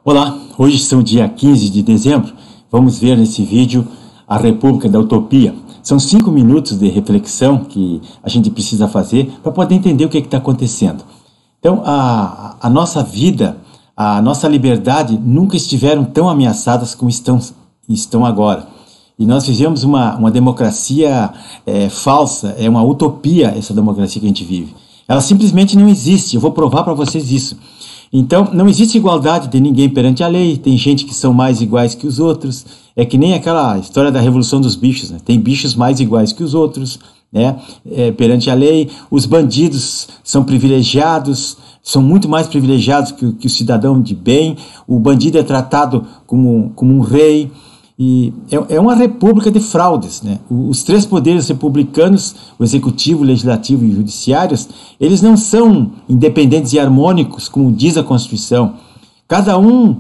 Olá, hoje são dia 15 de dezembro, vamos ver nesse vídeo a República da Utopia. São 5 minutos de reflexão que a gente precisa fazer para poder entender o que está acontecendo. Então, a nossa vida, a nossa liberdade nunca estiveram tão ameaçadas como estão agora. E nós vivemos uma democracia falsa, é uma utopia essa democracia que a gente vive. Ela simplesmente não existe, eu vou provar para vocês isso. Então, não existe igualdade de ninguém perante a lei, tem gente que são mais iguais que os outros, é que nem aquela história da revolução dos bichos, né? Tem bichos mais iguais que os outros, né? Perante a lei, os bandidos são privilegiados, são muito mais privilegiados que o cidadão de bem, o bandido é tratado como um rei, e é uma república de fraudes, né? Os três poderes republicanos, o executivo, o legislativo e o judiciário, eles não são independentes e harmônicos, como diz a Constituição. Cada um,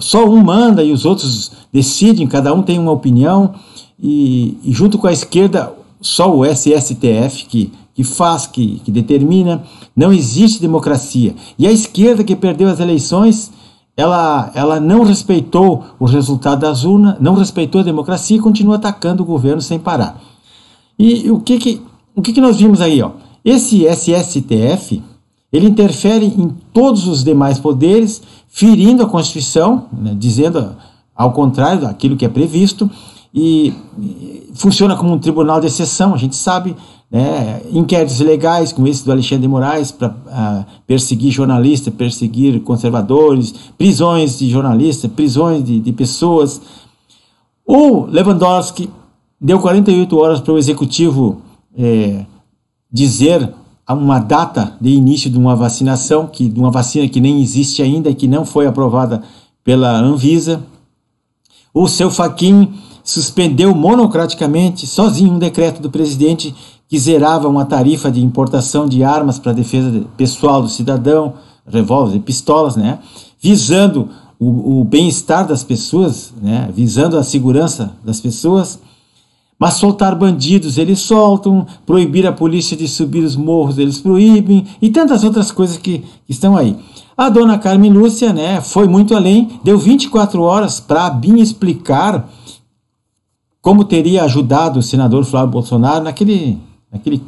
só um manda e os outros decidem, cada um tem uma opinião, e junto com a esquerda, só o SSTF que faz, que determina. Não existe democracia. E a esquerda que perdeu as eleições, ela não respeitou o resultado das urnas, não respeitou a democracia e continua atacando o governo sem parar. E o que nós vimos aí? Ó? Esse SSTF, ele interfere em todos os demais poderes, ferindo a Constituição, né, dizendo ao contrário daquilo que é previsto, e funciona como um tribunal de exceção, a gente sabe, né, inquéritos ilegais, como esse do Alexandre de Moraes, para perseguir jornalistas, perseguir conservadores, prisões de jornalistas, prisões de pessoas. O Lewandowski deu 48 horas para o executivo dizer uma data de início de uma vacinação, de uma vacina que nem existe ainda e que não foi aprovada pela Anvisa. O seu Fachin suspendeu monocraticamente, sozinho, um decreto do presidente que zerava uma tarifa de importação de armas para a defesa pessoal do cidadão, revólveres e pistolas, né, visando o bem-estar das pessoas, né, visando a segurança das pessoas. Mas soltar bandidos eles soltam, proibir a polícia de subir os morros eles proíbem, e tantas outras coisas que estão aí. A dona Carmen Lúcia, né, foi muito além, deu 24 horas para a ABIN explicar como teria ajudado o senador Flávio Bolsonaro naquele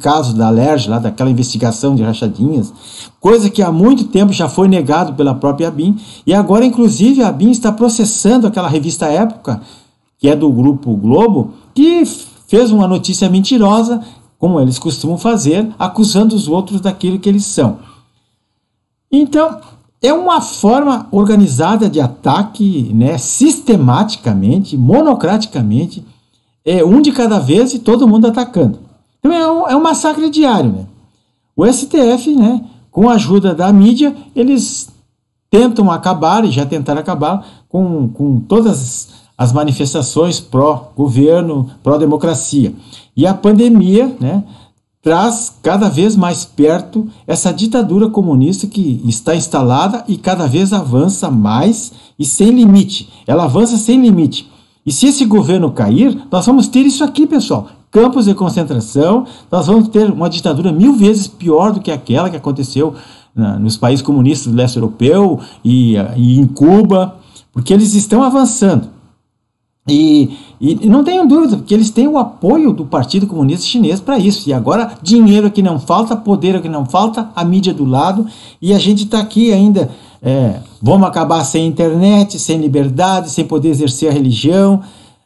caso da Alerj, lá daquela investigação de rachadinhas, coisa que há muito tempo já foi negado pela própria ABIN, e agora, inclusive, a ABIN está processando aquela revista Época, que é do Grupo Globo, que fez uma notícia mentirosa, como eles costumam fazer, acusando os outros daquilo que eles são. Então, é uma forma organizada de ataque, né, sistematicamente, monocraticamente, um de cada vez e todo mundo atacando. Então é um massacre diário, né? O STF, né, com a ajuda da mídia, eles tentam acabar, e já tentaram acabar, com todas as manifestações pró-governo, pró-democracia. E a pandemia, né, traz cada vez mais perto essa ditadura comunista que está instalada e cada vez avança mais e sem limite. Ela avança sem limite. E se esse governo cair, nós vamos ter isso aqui, pessoal. Campos de concentração, nós vamos ter uma ditadura 1000 vezes pior do que aquela que aconteceu nos países comunistas do leste europeu e em Cuba, porque eles estão avançando. E não tenho dúvida, porque eles têm o apoio do Partido Comunista Chinês para isso. E agora, dinheiro aqui não falta, poder aqui não falta, a mídia do lado, e a gente está aqui ainda. Vamos acabar sem internet, sem liberdade, sem poder exercer a religião,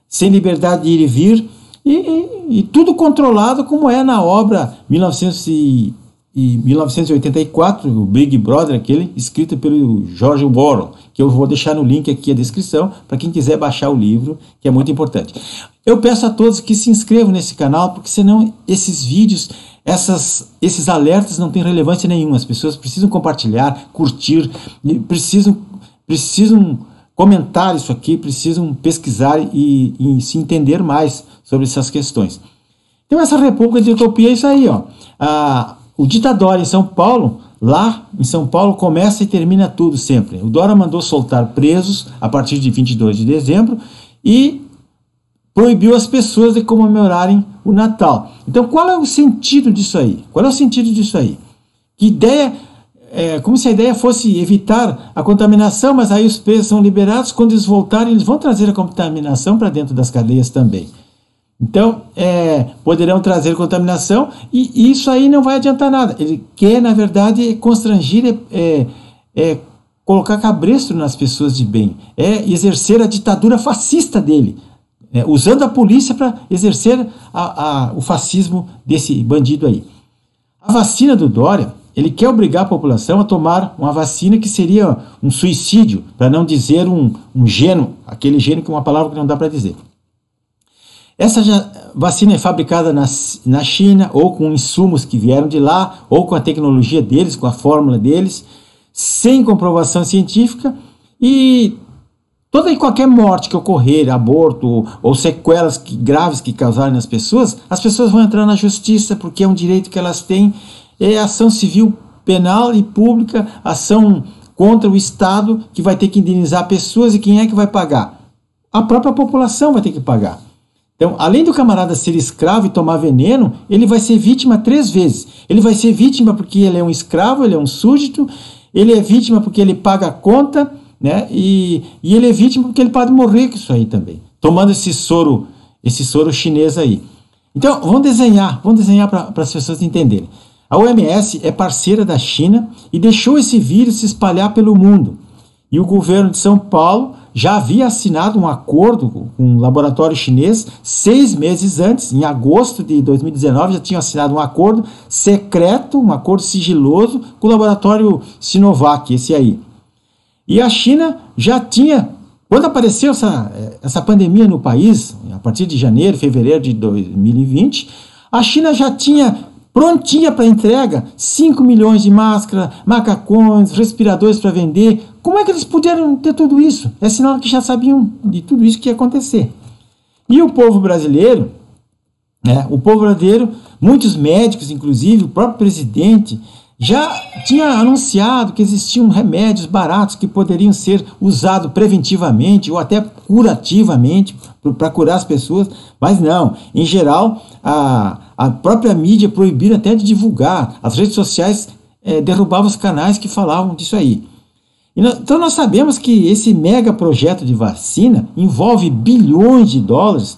sem liberdade de ir e vir, e tudo controlado como é na obra 1984, o Big Brother, aquele escrito pelo George Orwell, que eu vou deixar no link aqui na descrição para quem quiser baixar o livro, que é muito importante. Eu peço a todos que se inscrevam nesse canal, porque senão esses vídeos, esses alertas não têm relevância nenhuma. As pessoas precisam compartilhar, curtir, precisam comentar isso aqui, precisam pesquisar e se entender mais sobre essas questões. Então essa República de Utopia é isso aí, ó. O ditador em São Paulo, lá em São Paulo, começa e termina tudo sempre. O Dória mandou soltar presos a partir de 22 de dezembro e proibiu as pessoas de comemorarem o Natal. Então, qual é o sentido disso aí? Qual é o sentido disso aí? Que ideia como se a ideia fosse evitar a contaminação, mas aí os presos são liberados, quando eles voltarem, eles vão trazer a contaminação para dentro das cadeias também. Então, poderão trazer contaminação e isso aí não vai adiantar nada. Ele quer, na verdade, constrangir, colocar cabresto nas pessoas de bem, exercer a ditadura fascista dele, usando a polícia para exercer o fascismo desse bandido aí. A vacina do Dória, ele quer obrigar a população a tomar uma vacina que seria um suicídio, para não dizer um gênio, aquele gênio que é uma palavra que não dá para dizer. Essa vacina é fabricada na China, ou com insumos que vieram de lá, ou com a tecnologia deles, com a fórmula deles, sem comprovação científica, e toda e qualquer morte que ocorrer, aborto ou sequelas graves que causarem nas pessoas, as pessoas vão entrar na justiça, porque é um direito que elas têm, é ação civil, penal e pública, ação contra o Estado, que vai ter que indenizar pessoas, e quem é que vai pagar? A própria população vai ter que pagar. Então, além do camarada ser escravo e tomar veneno, ele vai ser vítima 3 vezes. Ele vai ser vítima porque ele é um escravo, ele é um súdito, ele é vítima porque ele paga a conta, né? E ele é vítima porque ele pode morrer com isso aí também, tomando esse soro chinês aí. Então, vamos desenhar para as pessoas entenderem. A OMS é parceira da China e deixou esse vírus se espalhar pelo mundo. E o governo de São Paulo já havia assinado um acordo com um laboratório chinês 6 meses antes, em agosto de 2019, já tinha assinado um acordo secreto, um acordo sigiloso com o laboratório Sinovac, esse aí. E a China já tinha, quando apareceu essa pandemia no país, a partir de janeiro, fevereiro de 2020, a China já tinha prontinha para entrega 5 milhões de máscaras, macacões, respiradores para vender. Como é que eles puderam ter tudo isso? É sinal que já sabiam de tudo isso que ia acontecer. E o povo brasileiro, muitos médicos, inclusive o próprio presidente, já tinha anunciado que existiam remédios baratos que poderiam ser usados preventivamente ou até curativamente para curar as pessoas, mas não. Em geral, a própria mídia proibiram até de divulgar, as redes sociais derrubavam os canais que falavam disso aí. Então nós sabemos que esse mega projeto de vacina envolve bilhões de dólares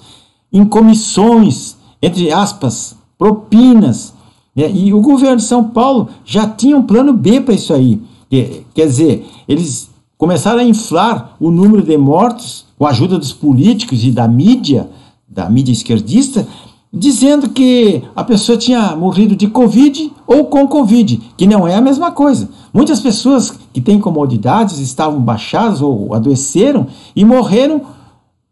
em comissões, entre aspas, propinas, e o governo de São Paulo já tinha um plano B para isso aí. Quer dizer, eles começaram a inflar o número de mortos com a ajuda dos políticos e da mídia esquerdista, dizendo que a pessoa tinha morrido de Covid ou com Covid, que não é a mesma coisa. Muitas pessoas que têm comodidades estavam baixadas ou adoeceram e morreram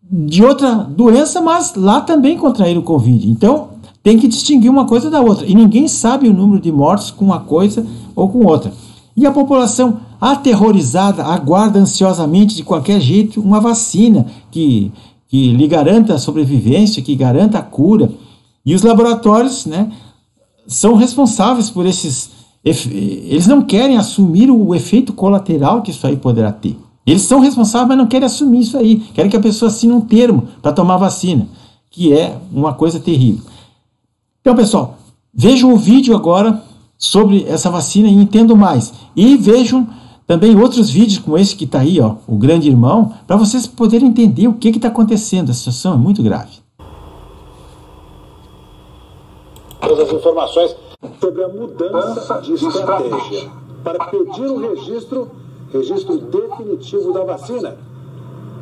de outra doença, mas lá também contraíram Covid. Então, tem que distinguir uma coisa da outra. E ninguém sabe o número de mortos com uma coisa ou com outra. E a população aterrorizada aguarda ansiosamente, de qualquer jeito, uma vacina que lhe garanta a sobrevivência, que garanta a cura. E os laboratórios, são responsáveis por esses... Eles não querem assumir o efeito colateral que isso aí poderá ter. Eles são responsáveis, mas não querem assumir isso aí. Querem que a pessoa assine um termo para tomar vacina, que é uma coisa terrível. Então, pessoal, vejam o vídeo agora sobre essa vacina e entendam mais. E vejam também outros vídeos como esse que está aí, o Grande Irmão, para vocês poderem entender o que está acontecendo. A situação é muito grave. Todas as informações sobre a mudança de estratégia para pedir o registro definitivo da vacina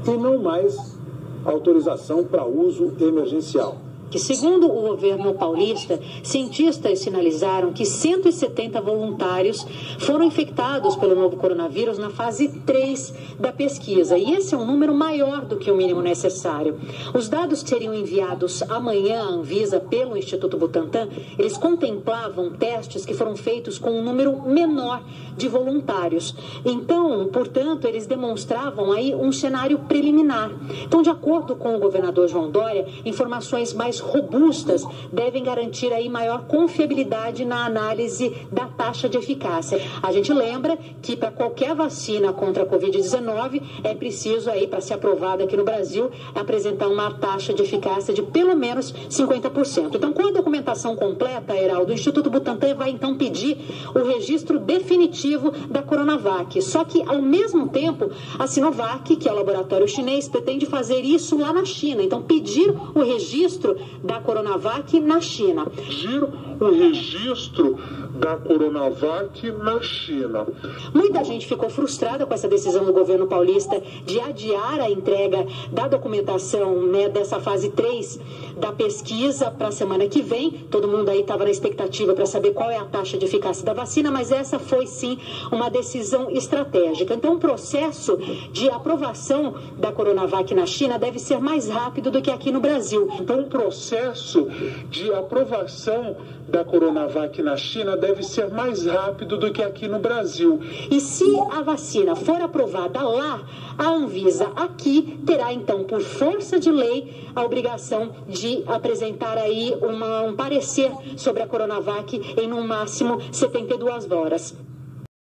e não mais autorização para uso emergencial. Que, segundo o governo paulista, cientistas sinalizaram que 170 voluntários foram infectados pelo novo coronavírus na fase 3 da pesquisa. E esse é um número maior do que o mínimo necessário. Os dados que seriam enviados amanhã à Anvisa pelo Instituto Butantan, eles contemplavam testes que foram feitos com um número menor de voluntários. Então, portanto, eles demonstravam aí um cenário preliminar. Então, de acordo com o governador João Dória, informações mais mais robustas devem garantir aí maior confiabilidade na análise da taxa de eficácia. A gente lembra que para qualquer vacina contra a Covid-19 é preciso aí, para ser aprovada aqui no Brasil, apresentar uma taxa de eficácia de pelo menos 50%. Então, com a documentação completa, Heraldo, o Instituto Butantan vai então pedir o registro definitivo da Coronavac. Só que, ao mesmo tempo, a Sinovac, que é o laboratório chinês, pretende fazer isso lá na China. Então, pedir o registro da Coronavac na China. Pedir o registro da Coronavac na China. Muita gente ficou frustrada com essa decisão do governo paulista de adiar a entrega da documentação, né, dessa fase 3 da pesquisa para a semana que vem. Todo mundo aí estava na expectativa para saber qual é a taxa de eficácia da vacina, mas essa foi sim uma decisão estratégica. Então, o processo de aprovação da Coronavac na China deve ser mais rápido do que aqui no Brasil. Então, o processo de aprovação da Coronavac na China deve ser mais rápido do que aqui no Brasil. E se a vacina for aprovada lá, a Anvisa aqui terá então, por força de lei, a obrigação de apresentar aí um parecer sobre a Coronavac em no máximo 72 horas.